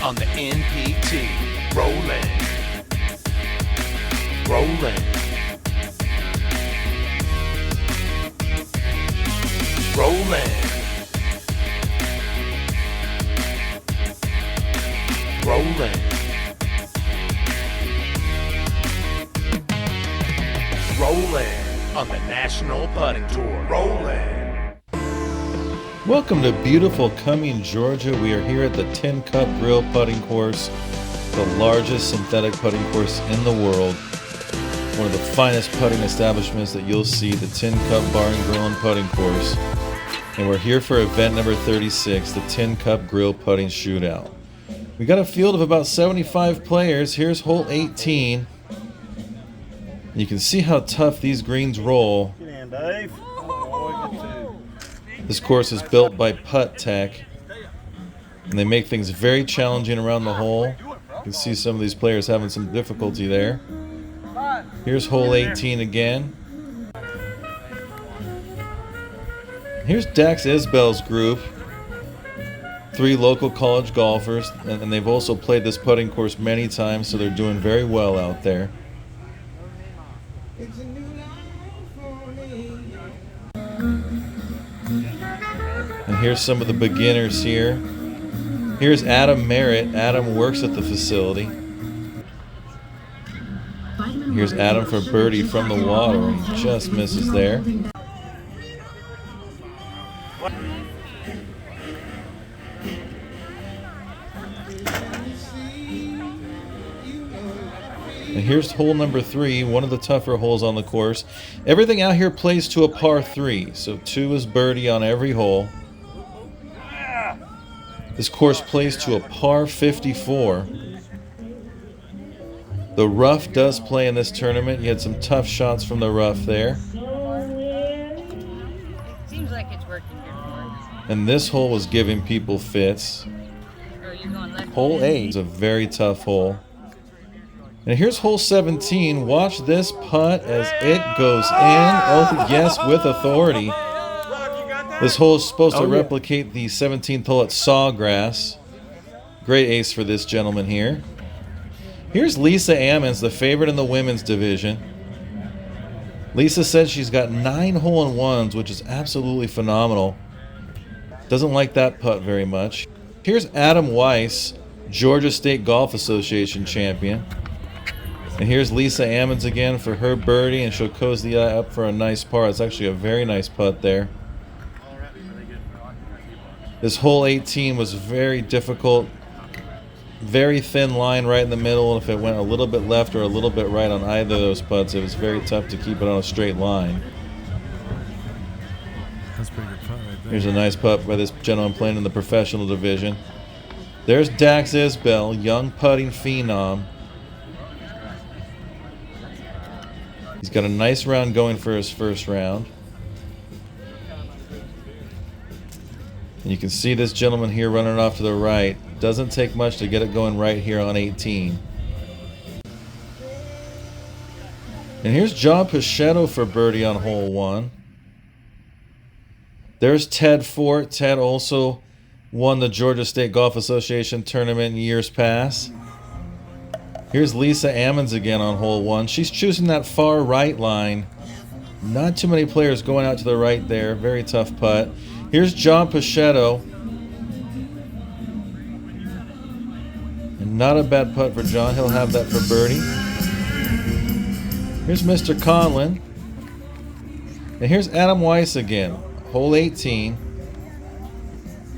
on the NPT. Rolling. Rolling. Rolling. Rolling. Rolling on the National Putting Tour. Rolling. Welcome to beautiful Cumming, Georgia. We are here at the Tin Cup Grill Putting Course, the largest synthetic putting course in the world. One of the finest putting establishments that you'll see, the Tin Cup Bar and Grill and Putting Course. And we're here for event number 36, the Tin Cup Grill Putting Shootout. We got a field of about 75 players. Here's hole 18. You can see how tough these greens roll. Get in, Dave. This course is built by Putt Tech, and they make things very challenging around the hole. You can see some of these players having some difficulty there. Here's hole 18 again. Here's Dak Isbell's group. 3 local college golfers, and they've also played this putting course many times, so they're doing very well out there. And here's some of the beginners here. Here's Adam Merritt. Adam works at the facility. Here's Adam for birdie from the water, and he just misses there. And here's hole number 3, one of the tougher holes on the course. Everything out here plays to a par 3, so 2 is birdie on every hole. This course plays to a par 54. The rough does play in this tournament. You had some tough shots from the rough there. Seems like it's working good for us. And this hole was giving people fits. Oh, you're going left. Hole 8 is a very tough hole. And here's hole 17. Watch this putt as it goes in. Oh, yes, with authority. This hole is supposed to replicate the 17th hole at Sawgrass. Great ace for this gentleman here. Here's Lisa Ammons, the favorite in the women's division. Lisa says she's got 9 hole-in-ones, which is absolutely phenomenal. Doesn't like that putt very much. Here's Adam Weiss, Georgia State Golf Association champion. And here's Lisa Ammons again for her birdie, and she'll cozy up for a nice par. It's actually a very nice putt there. This hole 18 was very difficult. Very thin line right in the middle. If it went a little bit left or a little bit right on either of those putts, it was very tough to keep it on a straight line. That's a pretty good putt right there. Here's a nice putt by this gentleman playing in the professional division. There's Dak Isbell, young putting phenom. He's got a nice round going for his first round. And you can see this gentleman here running off to the right. Doesn't take much to get it going right here on 18. And here's John Pichetto for birdie on hole 1. There's Ted Fort. Ted also won the Georgia State Golf Association tournament in years past. Here's Lisa Ammons again on hole 1. She's choosing that far right line. Not too many players going out to the right there. Very tough putt. Here's John Pichetto. And not a bad putt for John. He'll have that for birdie. Here's Mr. Conlon. And here's Adam Weiss again. Hole 18.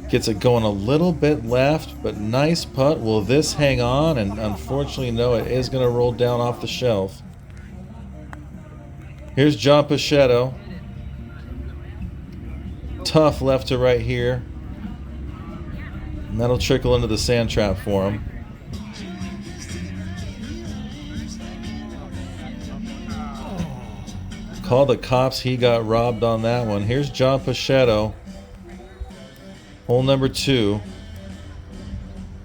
Gets it going a little bit left, but nice putt. Will this hang on? And unfortunately, no, it is going to roll down off the shelf. Here's John Pichetto. Tough left to right here. And that'll trickle into the sand trap for him. Call the cops, he got robbed on that one. Here's John Pichetto. Hole number 2.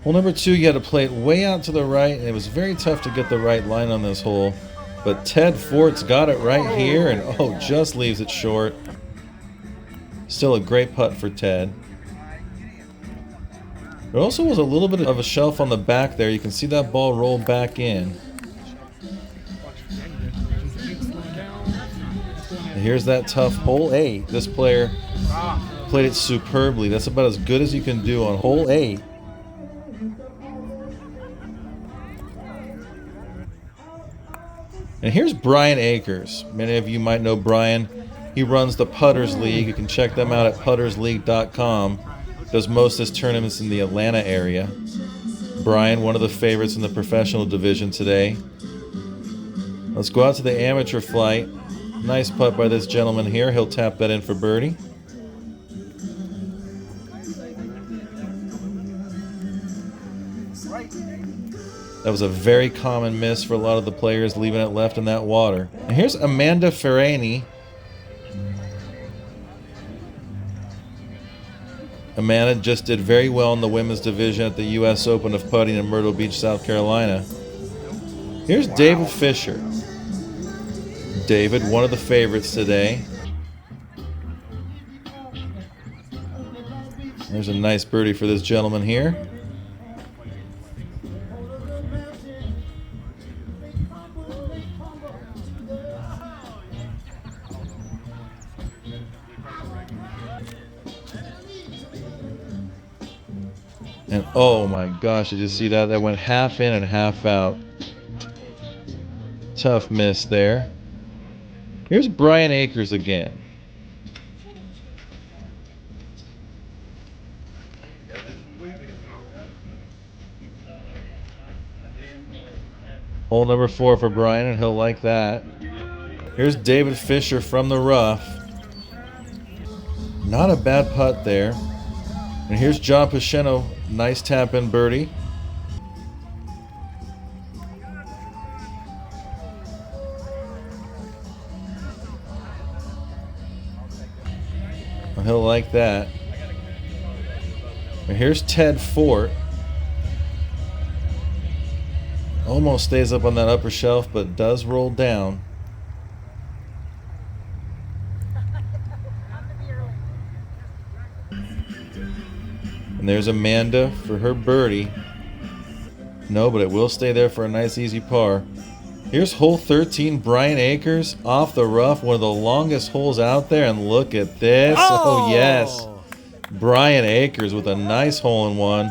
Hole number 2, you had to play it way out to the right, and it was very tough to get the right line on this hole. But Ted Fort's got it right here, and just leaves it short. Still a great putt for Ted. There also was a little bit of a shelf on the back there. You can see that ball roll back in. And here's that tough hole 8. This player played it superbly. That's about as good as you can do on hole 8. And here's Brian Akers. Many of you might know Brian. He runs the Putters League. You can check them out at puttersleague.com. Does most of his tournaments in the Atlanta area. Brian, one of the favorites in the professional division today. Let's go out to the amateur flight. Nice putt by this gentleman here. He'll tap that in for birdie. That was a very common miss for a lot of the players, leaving it left in that water. And here's Amanda Ferrani. Amanda just did very well in the women's division at the U.S. Open of Putting in Myrtle Beach, South Carolina. Here's David Fisher. David, one of the favorites today. There's a nice birdie for this gentleman here. And oh my gosh, did you see that? That went half in and half out. Tough miss there. Here's Brian Akers again. Hole number 4 for Brian, and he'll like that. Here's David Fisher from the rough. Not a bad putt there. And here's John Pacino. Nice tap in birdie. He'll like that. And here's Ted Fort. Almost stays up on that upper shelf, but does roll down. And there's Amanda for her birdie. No, but it will stay there for a nice easy par. Here's hole 13, Brian Akers off the rough, one of the longest holes out there, and look at this. Oh yes, Brian Akers with a nice hole-in-one.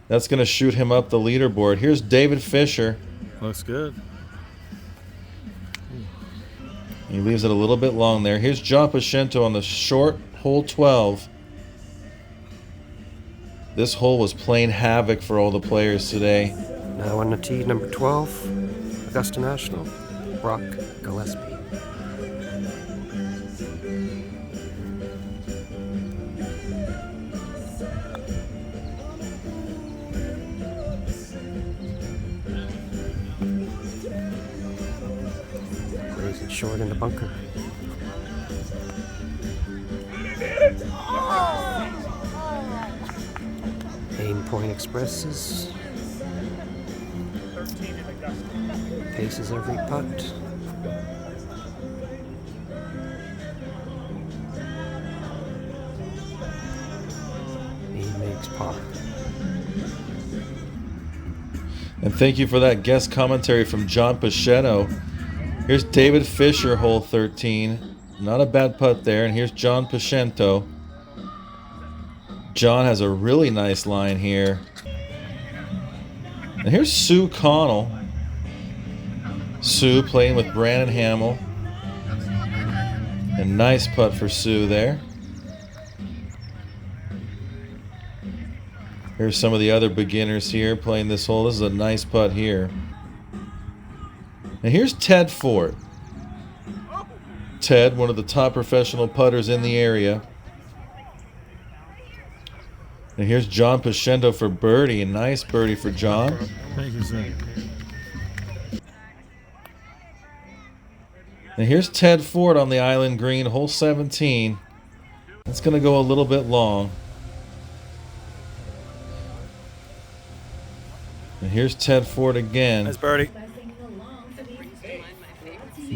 That's going to shoot him up the leaderboard. Here's David Fisher. Looks good. He leaves it a little bit long there. Here's John Pacento on the short hole 12. This hole was playing havoc for all the players today. Now on the tee, number 12, Augusta National, Brock Gillespie. Raising short in the bunker. Aim point expresses. Paces every putt. He makes par. And thank you for that guest commentary from John Pacento. Here's David Fisher, hole 13. Not a bad putt there. And here's John Pacento. John has a really nice line here. And here's Sue Connell. Sue playing with Brandon Hamill. A nice putt for Sue there. Here's some of the other beginners here playing this hole. This is a nice putt here. And here's Ted Fort. Ted, one of the top professional putters in the area. And here's John Pacento for birdie. A nice birdie for John. Thank you, sir. And here's Ted Ford on the island green, hole 17. It's going to go a little bit long. And here's Ted Ford again. Nice birdie.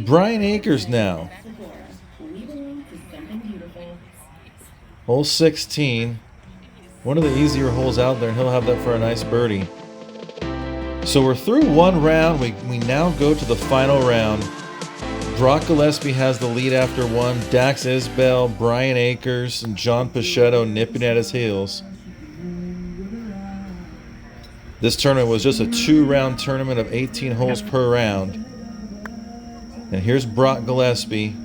Brian Akers now. Hole 16. One of the easier holes out there, and he'll have that for a nice birdie. So we're through one round. We now go to the final round. Brock Gillespie has the lead after one. Dak Isbell, Brian Akers, and John Pichetto nipping at his heels. This tournament was just a 2-round tournament of 18 holes per round. And here's Brock Gillespie,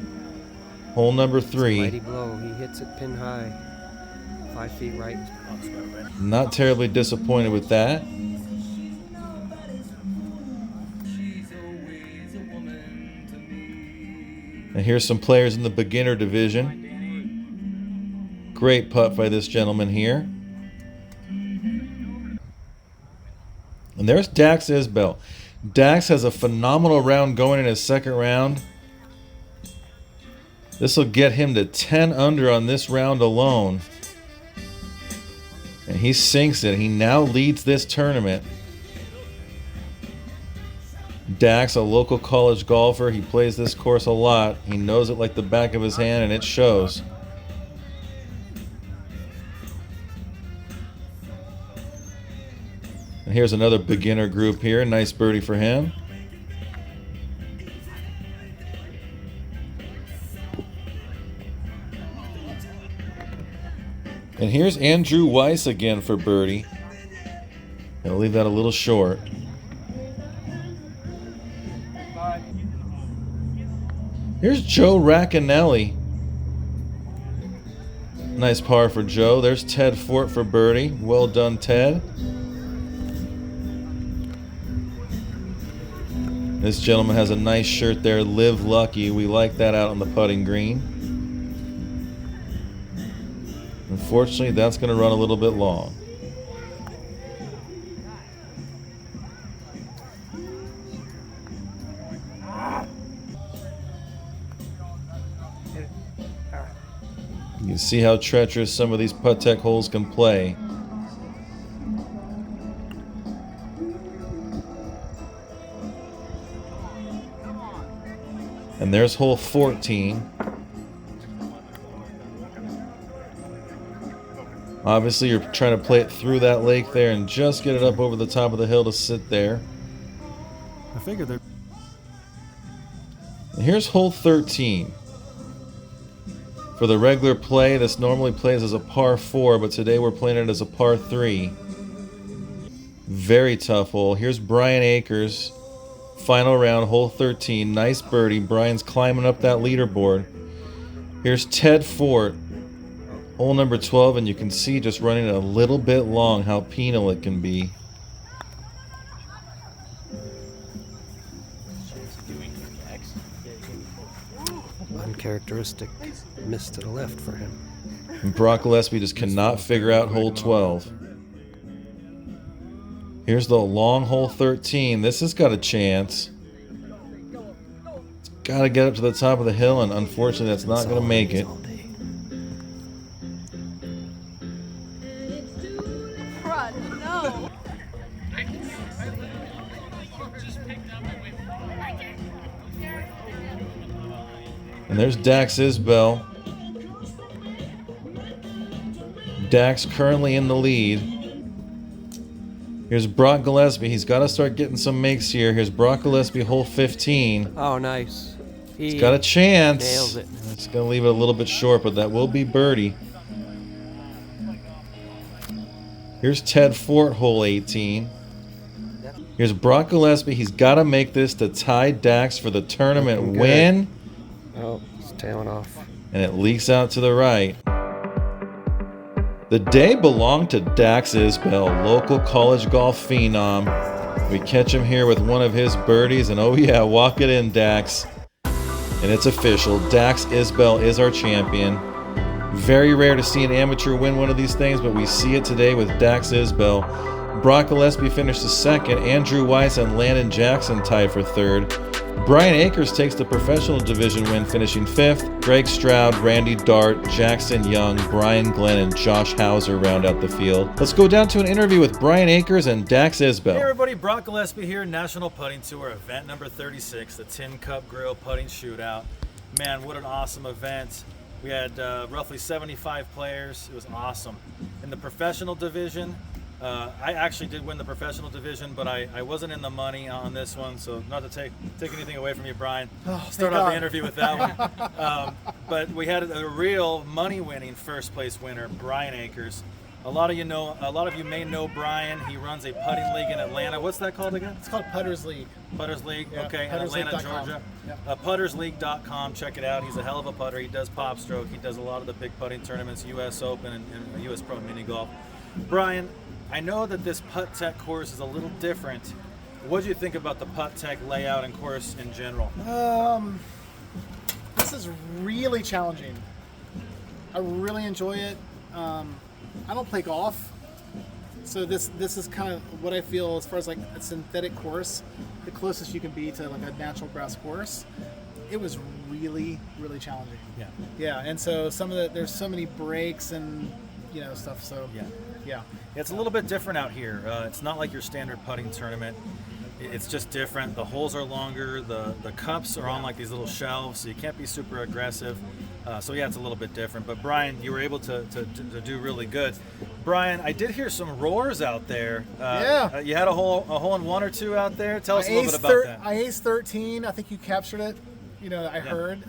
hole number 3. Mighty blow. He hits it pin high. 5 feet right. Not terribly disappointed with that. And here's some players in the beginner division. Great putt by this gentleman here. And there's Dak Isbell. Dax has a phenomenal round going in his second round. This will get him to 10 under on this round alone. And he sinks it. He now leads this tournament. Dax, a local college golfer, he plays this course a lot. He knows it like the back of his hand, and it shows. And here's another beginner group here. Nice birdie for him. And here's Andrew Weiss again for birdie. I'll leave that a little short. Here's Joe Racanelli. Nice par for Joe. There's Ted Fort for birdie. Well done, Ted. This gentleman has a nice shirt there, Live Lucky. We like that out on the putting green. Unfortunately, that's going to run a little bit long. You can see how treacherous some of these putt-tech holes can play. And there's hole 14. Obviously, you're trying to play it through that lake there and just get it up over the top of the hill to sit there. I figured they're... And here's hole 13. For the regular play, this normally plays as a par 4, but today we're playing it as a par 3. Very tough hole. Here's Brian Akers. Final round, hole 13. Nice birdie. Brian's climbing up that leaderboard. Here's Ted Fort. Hole number 12, and you can see just running a little bit long how penal it can be. Uncharacteristic miss to the left for him. And Brock Gillespie just cannot figure out hole 12. Here's the long hole 13. This has got a chance. It's got to get up to the top of the hill, and unfortunately that's not going to make it. No. And there's Dak Isbell. Dak's currently in the lead. Here's Brock Gillespie. He's got to start getting some makes here. Here's Brock Gillespie, hole 15. Oh, nice. He's got a chance. Nails it. It's going to leave it a little bit short, but that will be birdie. Here's Ted Fort, hole 18. Here's Brock Gillespie. He's got to make this to tie Dax for the tournament win. Oh, it's tailing off. And it leaks out to the right. The day belonged to Dax Isbell, local college golf phenom. We catch him here with one of his birdies, and oh yeah, walk it in, Dax. And it's official. Dax Isbell is our champion. Very rare to see an amateur win one of these things, but we see it today with Dax Isbell. Brock Gillespie finished the second. Andrew Weiss and Landon Jackson tied for third. Brian Akers takes the professional division win, finishing fifth. Greg Stroud, Randy Dart, Jackson Young, Brian Glenn, and Josh Hauser round out the field. Let's go down to an interview with Brian Akers and Dax Isbell. Hey everybody, Brock Gillespie here, National Putting Tour, event number 36, the Tin Cup Putting Shootout. Man, what an awesome event. We had roughly 75 players. It was awesome. In the professional division, I actually did win the professional division, but I wasn't in the money on this one, so not to take anything away from you, Brian. Start off the interview with that one. But we had a real money-winning first-place winner, Brian Akers. A lot of you may know Brian. He runs a putting league in Atlanta. What's that called again? It's called Putters League. Putters League, Yeah, okay, in Atlanta, Georgia. Yep. Puttersleague.com, check it out. He's a hell of a putter. He does pop stroke. He does a lot of the big putting tournaments, U.S. Open and U.S. Pro Mini Golf. Brian, I know that this putt tech course is a little different. What do you think about the putt tech layout and course in general? This is really challenging. I really enjoy it. I don't play golf, so this is kind of what I feel as far as like a synthetic course, the closest you can be to like a natural grass course. It was really, really challenging. Yeah, and so there's so many breaks and stuff. So yeah. It's a little bit different out here. It's not like your standard putting tournament. It's just different. The holes are longer. The cups are on like these little shelves, so you can't be super aggressive. So yeah, it's a little bit different. But Brian, you were able to do really good. Brian, I did hear some roars out there. You had a hole in one or two out there. Tell us a little bit about that. I aced 13. I think you captured it. I heard.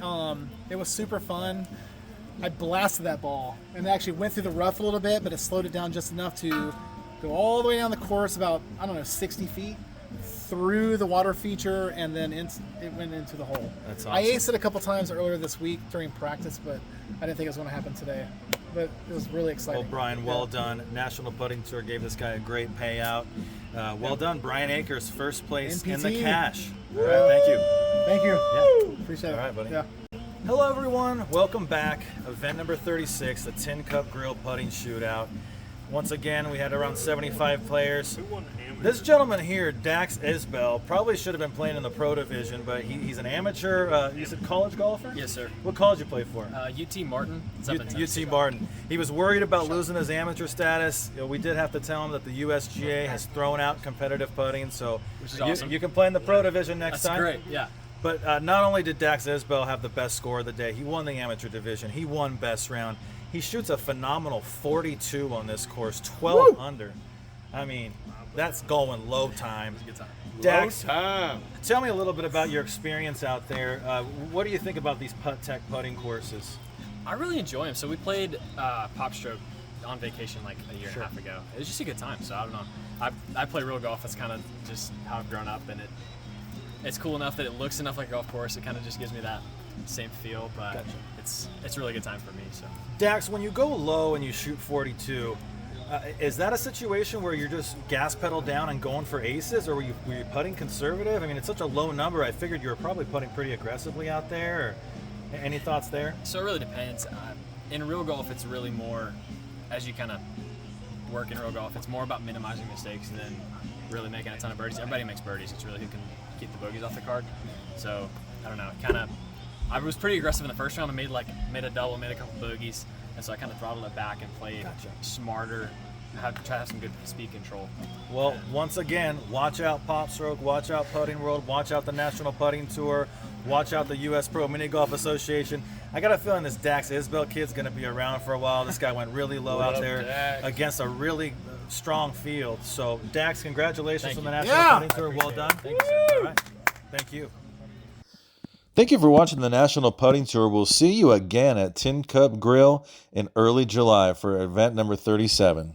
It was super fun. I blasted that ball and it actually went through the rough a little bit, but it slowed it down just enough to go all the way down the course about 60 feet through the water feature, and then it went into the hole. That's awesome. I aced it a couple times earlier this week during practice, but I didn't think it was going to happen today. But it was really exciting. Well, Brian, well done. National Putting Tour gave this guy a great payout. Well done, Brian Akers, first place in the cash. All right, thank you. Thank you. Yeah. Appreciate it. All right, buddy. Yeah. Hello, everyone. Welcome back. Event number 36, the Tin Cup Grill Putting Shootout. Once again, we had around 75 players. This gentleman here, Dak Isbell, probably should have been playing in the pro division, but he's an amateur. You said college golfer? Yes, sir. What college you play for? UT Martin. UT Martin. He was worried about losing his amateur status. We did have to tell him that the USGA has thrown out competitive putting, so which is awesome. You can play in the pro division next time. That's great, yeah. But not only did Dak Isbell have the best score of the day, he won the amateur division. He won best round. He shoots a phenomenal 42 on this course, 12 under. I mean, that's going low time. It's a good time. Dax, tell me a little bit about your experience out there. What do you think about these putt tech putting courses? I really enjoy them. So we played Pop Stroke on vacation like a year and a half ago. It was just a good time. So I don't know. I play real golf. That's kind of just how I've grown up, and it's cool enough that it looks enough like a golf course. It kind of just gives me that same feel, but it's a really good time for me. So Dax, when you go low and you shoot 42, is that a situation where you're just gas pedal down and going for aces, or were you putting conservative? I mean, it's such a low number. I figured you were probably putting pretty aggressively out there. Or any thoughts there? So it really depends. In real golf, it's really more, as you kind of work in real golf, it's more about minimizing mistakes than really making a ton of birdies. Everybody makes birdies. It's really who can keep the bogeys off the card. So I don't know. I was pretty aggressive in the first round. I made a double, made a couple bogeys, and so I kind of throttled it back and played smarter. Try to have some good speed control. Well, once again, watch out Pop Stroke, watch out Putting World, watch out the National Putting Tour, watch out the U.S. Pro Mini Golf Association. I got a feeling this Dak Isbell kid's going to be around for a while. This guy went really low out there against a really strong field. So, Dax, congratulations on the National Putting Tour. Well done. Thank you, sir. All right. Thank you. Thank you for watching the National Putting Tour. We'll see you again at Tin Cup Grill in early July for event number 37.